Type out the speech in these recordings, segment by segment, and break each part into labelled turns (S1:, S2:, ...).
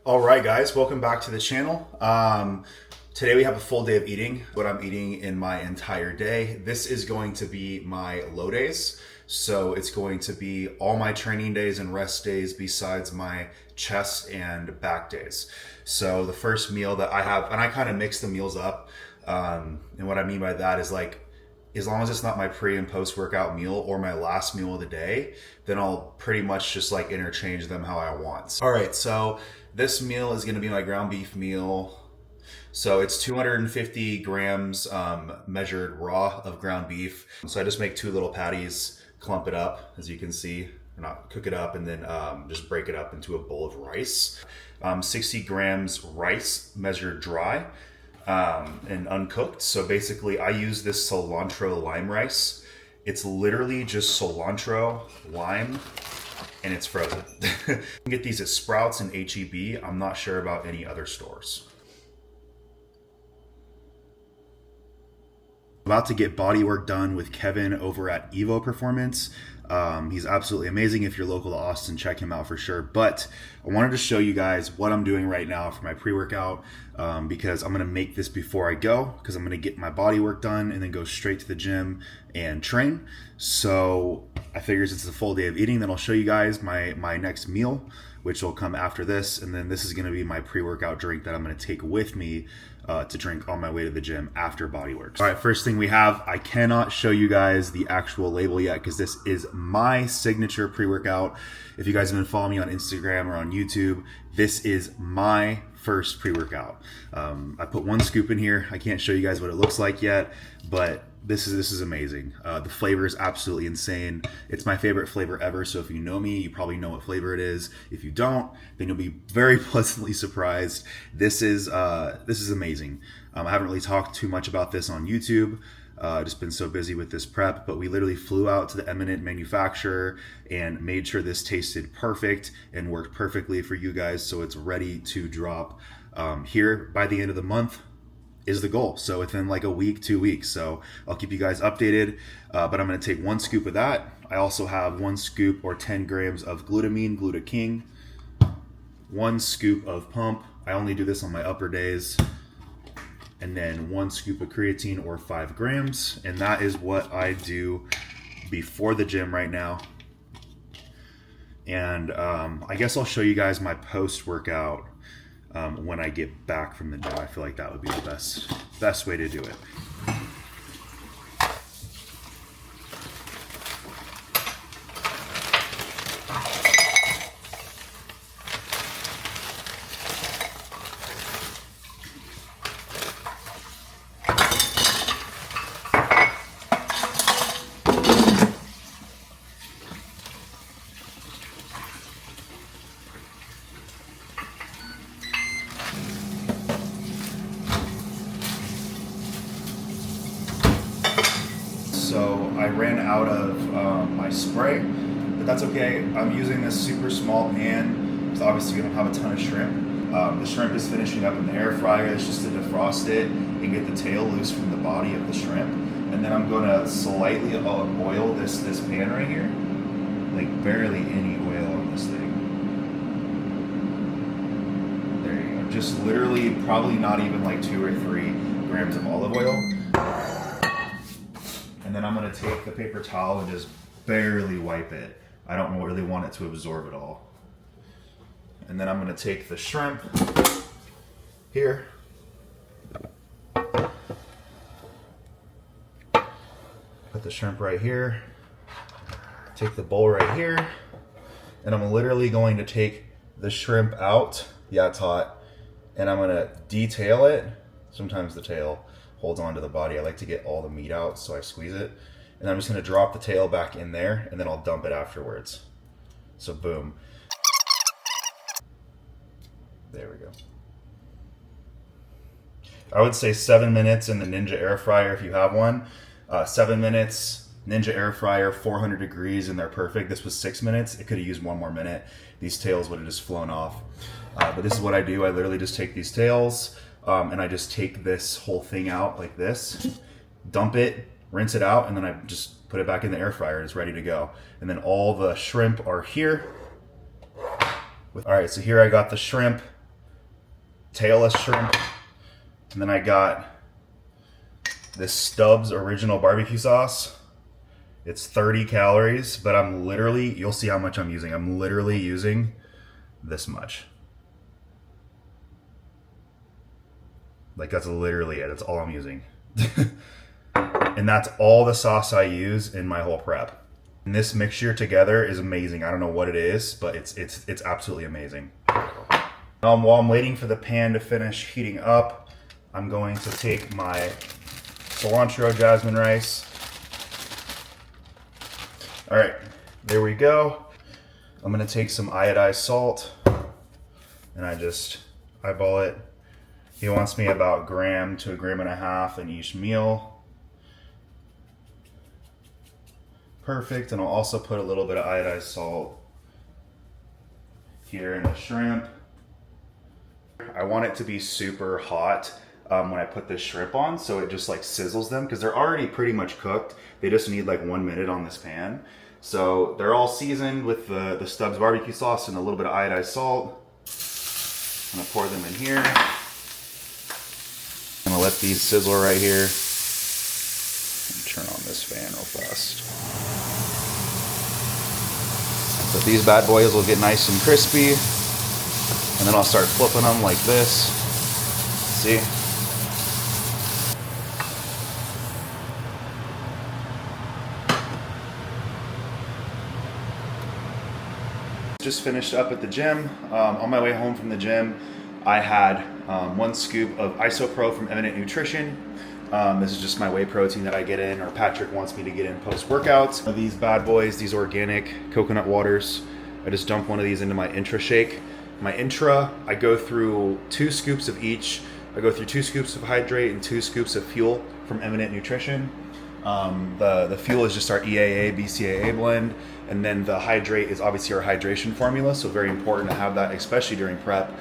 S1: All right, guys, welcome back to the channel. Today we have a full day of eating, what I'm eating in my entire day. This is going to be my low days. So it's going to be all my training days and rest days besides my chest and back days. So the first meal that I have, and I kind of mix the meals up. And what I mean by that is like, as long as it's not my pre and post workout meal or my last meal of the day, then I'll pretty much just like interchange them how I want. All right, so this meal is gonna be my ground beef meal. So it's 250 grams measured raw of ground beef. So I just make two little patties, clump it up, as you can see, or not cook it up, and then just break it up into a bowl of rice. 60 grams rice measured dry. And uncooked. So basically I use this cilantro lime rice. It's literally just cilantro, lime, and it's frozen. You can get these at Sprouts and HEB. I'm not sure about any other stores. About to get bodywork done with Kevin over at Evo Performance. He's absolutely amazing. If you're local to Austin, check him out for sure. But I wanted to show you guys what I'm doing right now for my pre-workout because I'm going to make this before I go, because I'm going to get my body work done and then go straight to the gym and train. So I figured since it's a full day of eating, then I'll show you guys my next meal, which will come after this. And then this is going to be my pre-workout drink that I'm going to take with me to drink on my way to the gym after bodywork. All right, first thing we have, I cannot show you guys the actual label yet because this is my signature pre-workout. If you guys have been following me on Instagram or on YouTube, this is my first pre-workout. I put one scoop in here. I can't show you guys what it looks like yet, but this is amazing. The flavor is absolutely insane. It's my favorite flavor ever. So if you know me, you probably know what flavor it is. If you don't, then you'll be very pleasantly surprised. This is amazing. I haven't really talked too much about this on YouTube. Just been so busy with this prep, but we literally flew out to the Eminent manufacturer and made sure this tasted perfect and worked perfectly for you guys. So it's ready to drop here by the end of the month is the goal. So within like a week, 2 weeks. So I'll keep you guys updated, but I'm going to take one scoop of that. I also have 1 scoop or 10 grams of glutamine, Gluta King, 1 scoop of pump. I only do this on my upper days. And then 1 scoop of creatine or 5 grams. And that is what I do before the gym right now. And I guess I'll show you guys my post-workout when I get back from the gym. I feel like that would be the best way to do it. So I ran out of my spray, but that's okay. I'm using this super small pan because obviously we don't have a ton of shrimp. The shrimp is finishing up in the air fryer. It's just to defrost it and get the tail loose from the body of the shrimp. And then I'm gonna slightly oil this pan right here. Like barely any oil on this thing. There you go. Just literally probably not even like 2 or 3 grams of olive oil. And then I'm gonna take the paper towel and just barely wipe it. I don't really want it to absorb it all. And then I'm gonna take the shrimp here. Put the shrimp right here. Take the bowl right here. And I'm literally going to take the shrimp out. Yeah, it's hot. And I'm gonna detail it. Sometimes the tail holds on to the body. I like to get all the meat out, so I squeeze it. And I'm just gonna drop the tail back in there, and then I'll dump it afterwards. So boom. There we go. I would say 7 minutes in the Ninja air fryer if you have one. 7 minutes, Ninja air fryer, 400 degrees, and they're perfect. This was 6 minutes. It could have used 1 more minute. These tails would have just flown off. But this is what I do. I literally just take these tails, and I just take this whole thing out like this, dump it, rinse it out, and then I just put it back in the air fryer. It's ready to go. And then all the shrimp are here. All right, so here I got the shrimp tailless shrimp. And then I got this Stubbs original barbecue sauce. It's 30 calories, but I'm literally, you'll see how much I'm using. I'm literally using this much. Like that's literally it. That's all I'm using. And that's all the sauce I use in my whole prep. And this mixture together is amazing. I don't know what it is, but it's absolutely amazing. While I'm waiting for the pan to finish heating up, I'm going to take my cilantro jasmine rice. All right, there we go. I'm gonna take some iodized salt and I just eyeball it. He wants me about 1 gram to 1.5 grams in each meal. Perfect, and I'll also put a little bit of iodized salt here in the shrimp. I want it to be super hot when I put this shrimp on, so it just like sizzles them, because they're already pretty much cooked. They just need like 1 minute on this pan. So they're all seasoned with the Stubbs barbecue sauce and a little bit of iodized salt. I'm gonna pour them in here. I'm gonna let these sizzle right here. Turn on this fan real fast. But these bad boys will get nice and crispy. And then I'll start flipping them like this. See? Just finished up at the gym. On my way home from the gym, I had 1 scoop of Isopro from Eminent Nutrition. This is just my whey protein that I get in, or Patrick wants me to get in post-workouts. These bad boys, these organic coconut waters, I just dump one of these into my Intra shake. My Intra, I go through 2 scoops of each. I go through 2 scoops of hydrate and 2 scoops of fuel from Eminent Nutrition. The fuel is just our EAA, BCAA blend, and then the hydrate is obviously our hydration formula, so very important to have that, especially during prep.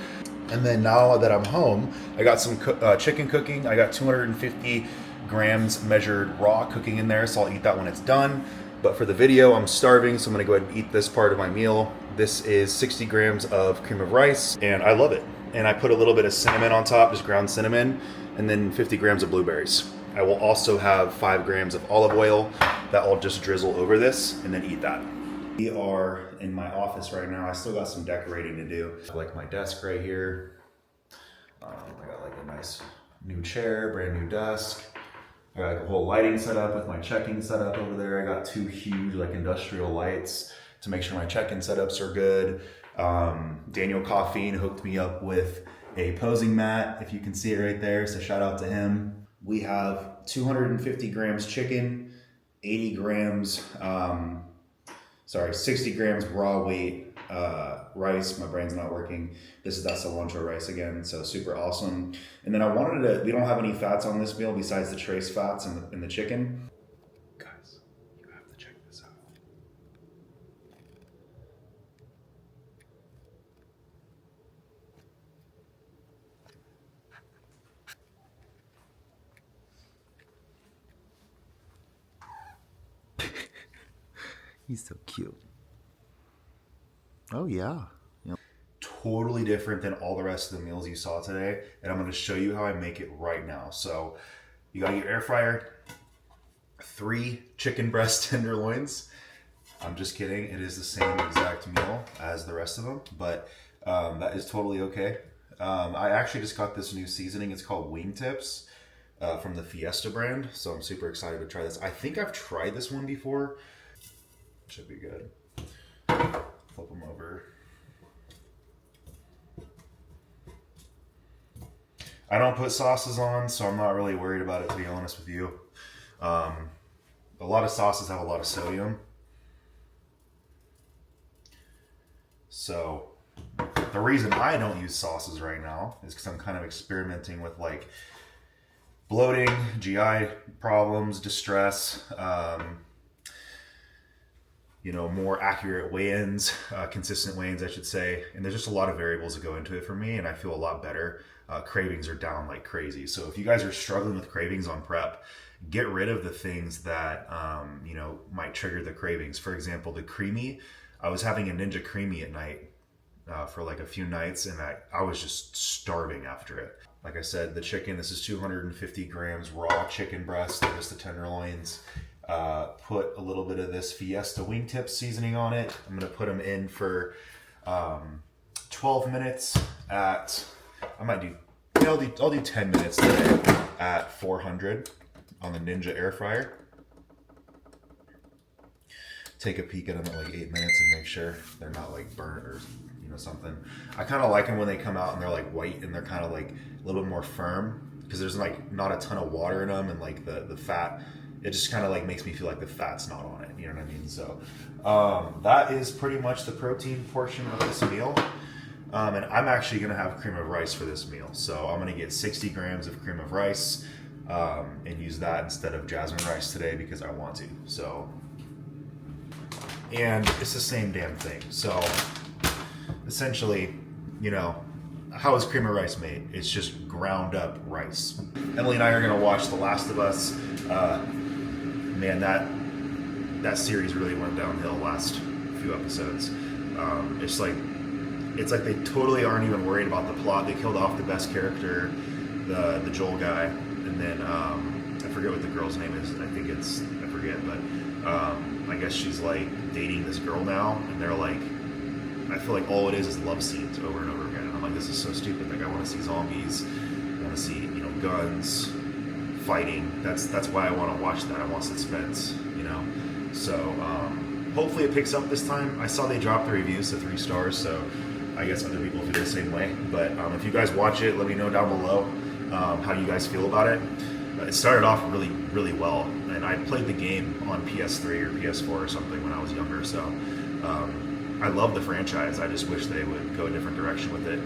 S1: And then now that I'm home, I got some chicken cooking. I got 250 grams measured raw cooking in there, so I'll eat that when it's done. But for the video, I'm starving, so I'm gonna go ahead and eat this part of my meal. This is 60 grams of cream of rice, and I love it. And I put a little bit of cinnamon on top, just ground cinnamon, and then 50 grams of blueberries. I will also have 5 grams of olive oil that I'll just drizzle over this and then eat that. We are in my office right now. I still got some decorating to do. I like my desk right here. I got like a nice new chair, brand new desk. I got like a whole lighting set up with my check-in set up over there. I got 2 huge like industrial lights to make sure my check-in setups are good. Daniel Caffeine hooked me up with a posing mat, if you can see it right there, so shout out to him. We have 250 grams chicken, 80 grams, 60 grams raw weight rice. My brain's not working. This is that cilantro rice again, so super awesome. And then I wanted to, we don't have any fats on this meal besides the trace fats in the chicken. Guys, you have to check this out. He's so cute. Oh yeah. Yep. Totally different than all the rest of the meals you saw today, and I'm going to show you how I make it right now. So you got your air fryer, 3 chicken breast tenderloins. I'm just kidding. It is the same exact meal as the rest of them, but that is totally okay. I actually just got this new seasoning. It's called Wingtips from the Fiesta brand, so I'm super excited to try this. I think I've tried this one before. Should be good. Flip them over. I don't put sauces on, so I'm not really worried about it, to be honest with you. A lot of sauces have a lot of sodium. So the reason I don't use sauces right now is because I'm kind of experimenting with like bloating, GI problems, distress, more accurate weigh-ins, consistent weigh-ins, I should say. And there's just a lot of variables that go into it for me, and I feel a lot better. Cravings are down like crazy. So if you guys are struggling with cravings on prep, get rid of the things that, might trigger the cravings. For example, the creamy. I was having a Ninja Creamy at night, for like a few nights, and I was just starving after it. Like I said, the chicken, this is 250 grams raw chicken breast, just the tenderloins. Put a little bit of this Fiesta wingtip seasoning on it. I'm gonna put them in for 12 minutes at, I'll do 10 minutes today at 400 on the Ninja air fryer. Take a peek at them at like 8 minutes and make sure they're not like burnt or something. I kind of like them when they come out and they're like white and they're kind of like a little bit more firm, because there's like not a ton of water in them, and like the fat, it just kind of like makes me feel like the fat's not on it, you know what I mean? So that is pretty much the protein portion of this meal. And I'm actually gonna have cream of rice for this meal. So I'm gonna get 60 grams of cream of rice and use that instead of jasmine rice today because I want to. So, and it's the same damn thing. So essentially, how is cream of rice made? It's just ground up rice. Emily and I are gonna watch The Last of Us. Man, that series really went downhill last few episodes. It's like they totally aren't even worried about the plot. They killed off the best character, the Joel guy, and then I forget what the girl's name is. I forget, but I guess she's like dating this girl now, and they're like, I feel like all it is love scenes over and over again. I'm like, this is so stupid. Like, I want to see zombies. I want to see, guns, fighting. That's why I want to watch that. I want suspense, So hopefully it picks up this time. I saw they dropped the reviews to 3 stars, so I guess other people feel the same way. But if you guys watch it, let me know down below how you guys feel about it. It started off really, really well, and I played the game on PS3 or PS4 or something when I was younger, so I love the franchise. I just wish they would go a different direction with it.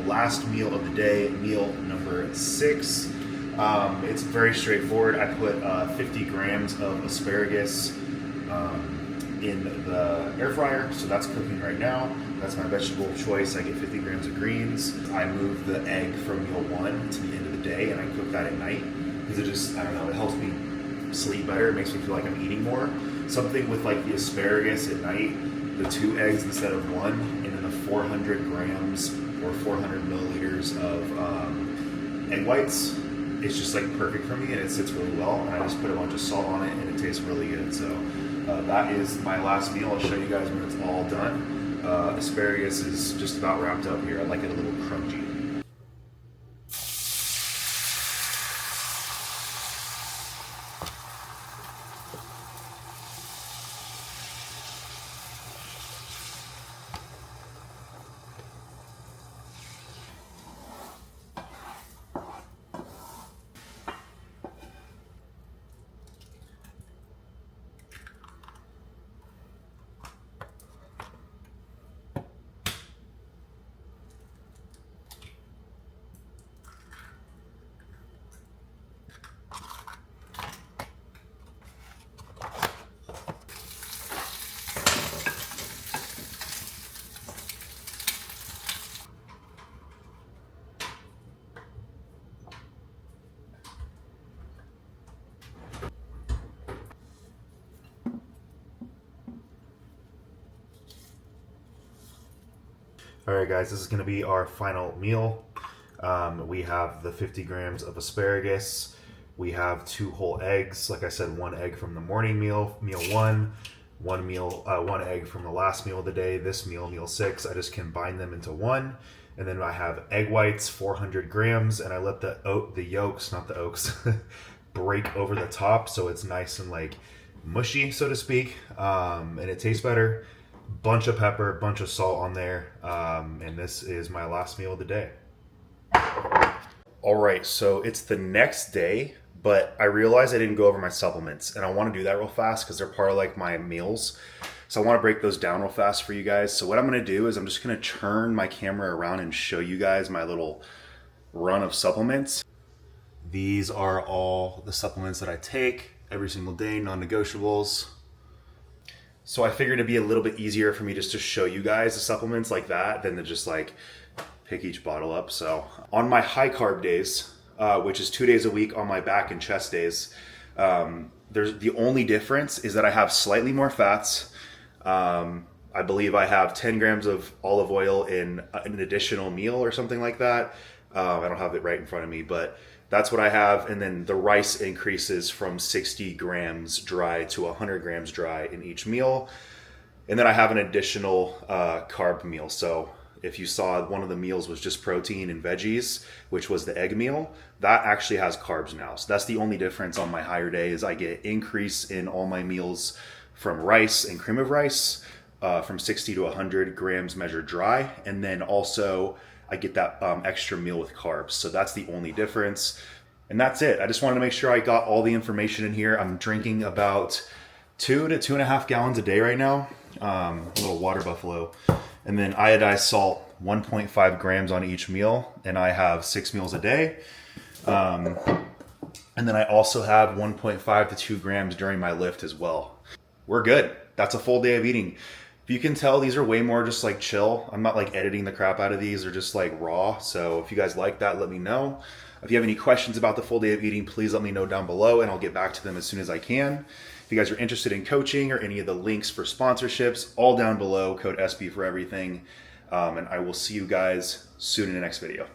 S1: Last meal of the day, meal number 6. It's very straightforward. I put 50 grams of asparagus in the air fryer, so that's cooking right now. That's my vegetable of choice. I get 50 grams of greens. I move the egg from meal 1 to the end of the day, and I cook that at night because it just, I don't know, it helps me sleep better. It makes me feel like I'm eating more. Something with like the asparagus at night, the 2 eggs instead of 1, and then the 400 grams or 400 milliliters of egg whites. It's just like perfect for me, and it sits really well. And I just put a bunch of salt on it, and it tastes really good. So that is my last meal. I'll show you guys when it's all done. Asparagus is just about wrapped up here. I like it a little crunchy. All right, guys, this is going to be our final meal. We have the 50 grams of asparagus. We have 2 whole eggs. Like I said, 1 egg from the morning meal, meal 1. 1 egg from the last meal of the day. This meal, meal 6. I just combine them into 1. And then I have egg whites, 400 grams, and I let the yolks, not the oaks, break over the top so it's nice and like mushy, so to speak, and it tastes better. Bunch of pepper, bunch of salt on there, and this is my last meal of the day. All right, so it's the next day, but I realized I didn't go over my supplements, and I want to do that real fast because they're part of like my meals. So I want to break those down real fast for you guys. So what I'm going to do is I'm just going to turn my camera around and show you guys my little run of supplements. These are all the supplements that I take every single day, non-negotiables. So I figured it'd be a little bit easier for me just to show you guys the supplements like that than to just like pick each bottle up. So on my high carb days, which is 2 days a week on my back and chest days, there's the only difference is that I have slightly more fats. I believe I have 10 grams of olive oil in an additional meal or something like that. I don't have it right in front of me, but that's what I have. And then the rice increases from 60 grams dry to 100 grams dry in each meal. And then I have an additional carb meal. So if you saw one of the meals was just protein and veggies, which was the egg meal, that actually has carbs now. So that's the only difference on my higher day is I get increase in all my meals from rice and cream of rice from 60 to 100 grams measured dry. And then also I get that extra meal with carbs. So that's the only difference. And that's it. I just wanted to make sure I got all the information in here. I'm drinking about 2 to 2.5 gallons a day right now. A little water buffalo. And then iodized salt, 1.5 grams on each meal. And I have 6 meals a day. And then I also have 1.5 to 2 grams during my lift as well. We're good. That's a full day of eating. If you can tell, these are way more just like chill. I'm not like editing the crap out of these. They're just like raw. So if you guys like that, let me know. If you have any questions about the full day of eating, please let me know down below and I'll get back to them as soon as I can. If you guys are interested in coaching or any of the links for sponsorships, all down below, code Espy for everything. And I will see you guys soon in the next video.